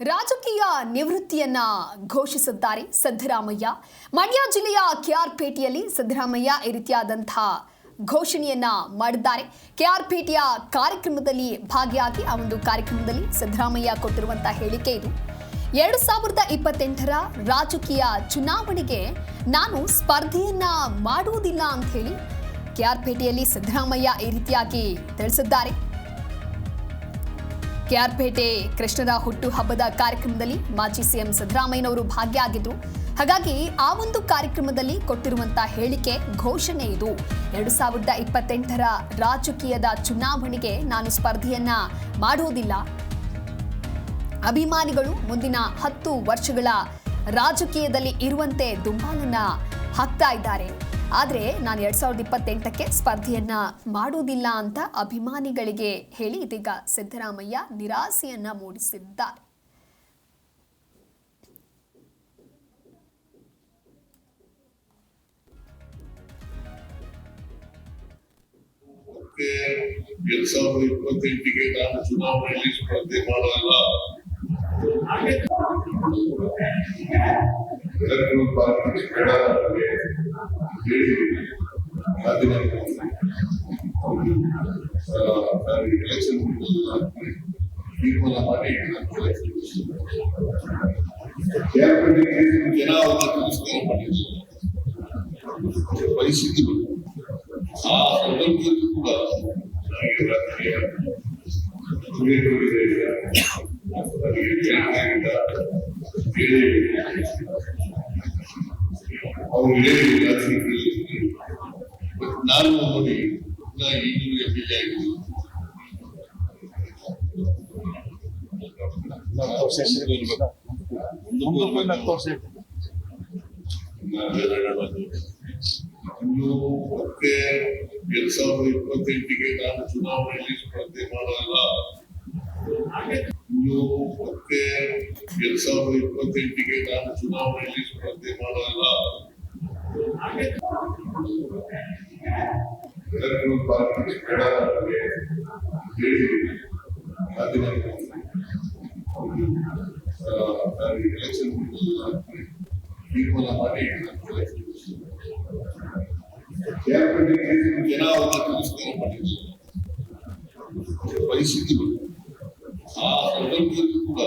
ರಾಜಕೀಯ ನಿವೃತ್ತಿಯನ್ನ ಘೋಷಿಸಿದ್ದಾರೆ ಸಿದ್ದರಾಮಯ್ಯ. ಮಂಡ್ಯ ಜಿಲ್ಲೆಯ ಕೆಆರ್ಪೇಟೆಯಲ್ಲಿ ಸಿದ್ದರಾಮಯ್ಯ ಈ ರೀತಿಯಾದಂತಹ ಘೋಷಣೆಯನ್ನ ಮಾಡಿದ್ದಾರೆ. ಕೆಆರ್ಪೇಟೆಯ ಕಾರ್ಯಕ್ರಮದಲ್ಲಿ ಭಾಗಿಯಾಗಿ ಆ ಒಂದು ಕಾರ್ಯಕ್ರಮದಲ್ಲಿ ಸಿದ್ದರಾಮಯ್ಯ ಕೊಟ್ಟಿರುವಂತಹ ಹೇಳಿಕೆ ಇದು. 2028ರ ರಾಜಕೀಯ ಚುನಾವಣೆಗೆ ನಾನು ಸ್ಪರ್ಧೆಯನ್ನ ಮಾಡುವುದಿಲ್ಲ ಅಂತ ಹೇಳಿ ಕೆಆರ್ಪೇಟೆಯಲ್ಲಿ ಸಿದ್ದರಾಮಯ್ಯ ಈ ರೀತಿಯಾಗಿ ತಿಳಿಸಿದ್ದಾರೆ. ಕೆಆರ್ಪೇಟೆ ಕೃಷ್ಣರ ಹುಟ್ಟು ಹಬ್ಬದ ಕಾರ್ಯಕ್ರಮದಲ್ಲಿ ಮಾಜಿ ಸಿಎಂ ಸಿದ್ದರಾಮಯ್ಯನವರು ಭಾಗಿಯಾಗಿದ್ರು. ಹಾಗಾಗಿ ಆ ಒಂದು ಕಾರ್ಯಕ್ರಮದಲ್ಲಿ ಕೊಟ್ಟಿರುವಂತಹ ಹೇಳಿಕೆ ಘೋಷಣೆ ಇದು. 2028ರ ರಾಜಕೀಯದ ಚುನಾವಣೆಗೆ ನಾನು ಸ್ಪರ್ಧೆಯನ್ನ ಮಾಡುವುದಿಲ್ಲ. ಅಭಿಮಾನಿಗಳು ಮುಂದಿನ 10 ವರ್ಷಗಳ ರಾಜಕೀಯದಲ್ಲಿ ಇರುವಂತೆ ದುಂಬಾಲನ್ನ ಹಾಕ್ತಾ ಇದ್ದಾರೆ. ಆದರೆ ನಾನು 2028ಕ್ಕೆ ಸ್ಪರ್ಧೆಯನ್ನ ಮಾಡುವುದಿಲ್ಲ ಅಂತ ಅಭಿಮಾನಿಗಳಿಗೆ ಹೇಳಿ ಇದೀಗ ಸಿದ್ದರಾಮಯ್ಯ ನಿರಾಸೆಯನ್ನ ಮೂಡಿಸಿದ್ದಾರೆ. ನಾನು ಚುನಾವಣೆಯಲ್ಲಿ ಸ್ಪರ್ಧೆ ಮಾಡಲ್ಲ. ತೀರ್ಮಾನ ಮಾಡಿ ಜನ ತಿರಸ್ಕಾರ ಮಾಡಿದ್ರು. ಪರಿಸ್ಥಿತಿಗಳು ಆ ಸಂದರ್ಭದಲ್ಲಿ ಕೂಡ ನಾನು ನೋಡಿ ಈಗಲೂ ಎಂ.ಎಲ್.ಎ ಆಗಿದ್ದೀನಿ. ಇನ್ನು ಮತ್ತೆ 2028ಗೆ ನಾನು ಚುನಾವಣೆಯಲ್ಲಿ ಸ್ಪರ್ಧೆ ಮಾಡಲ್ಲ. ಇನ್ನು ಮತ್ತೆ 2028ಗೆ ನಾನು ಚುನಾವಣೆಯಲ್ಲಿ ಸ್ಪರ್ಧೆ ಮಾಡಲ್ಲ. ತೀರ್ಮಾನ ಮಾಡಿ ಜನ ತಿರಸ್ಕಾರ ಮಾಡಿದ್ರು. ಪರಿಸ್ಥಿತಿಗಳು ಆ ಸಂದರ್ಭದಲ್ಲಿ ಕೂಡ